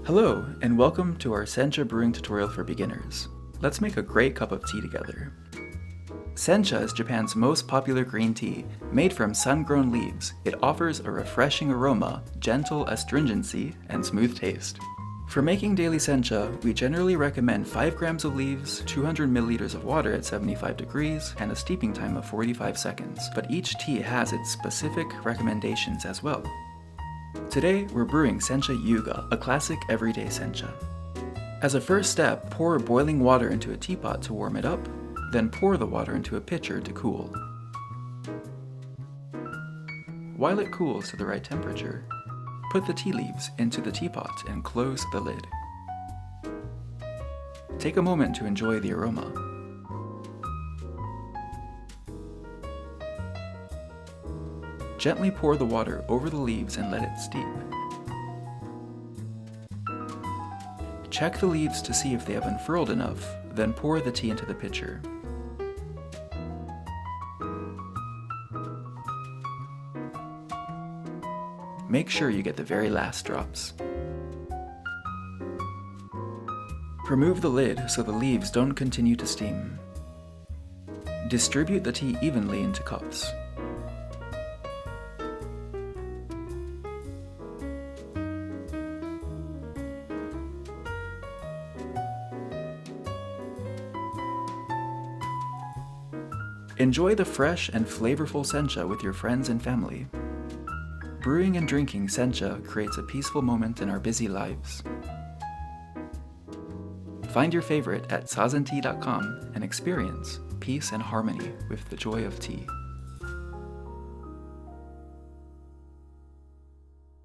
Hello, and welcome to our Sencha brewing tutorial for beginners. Let's make a great cup of tea together. Sencha is Japan's most popular green tea. Made from sun-grown leaves, it offers a refreshing aroma, gentle astringency, and smooth taste. For making daily sencha, we generally recommend 5 grams of leaves, 200 milliliters of water at 75 degrees, and a steeping time of 45 seconds, but each tea has its specific recommendations as well. Today, we're brewing Sencha Yuga, a classic everyday sencha. As a first step, pour boiling water into a teapot to warm it up, then pour the water into a pitcher to cool. While it cools to the right temperature, put the tea leaves into the teapot and close the lid. Take a moment to enjoy the aroma. Gently pour the water over the leaves and let it steep. Check the leaves to see if they have unfurled enough, then pour the tea into the pitcher. Make sure you get the very last drops. Remove the lid so the leaves don't continue to steam. Distribute the tea evenly into cups. Enjoy the fresh and flavorful sencha with your friends and family. Brewing and drinking sencha creates a peaceful moment in our busy lives. Find your favorite at sazentea.com and experience peace and harmony with the joy of tea.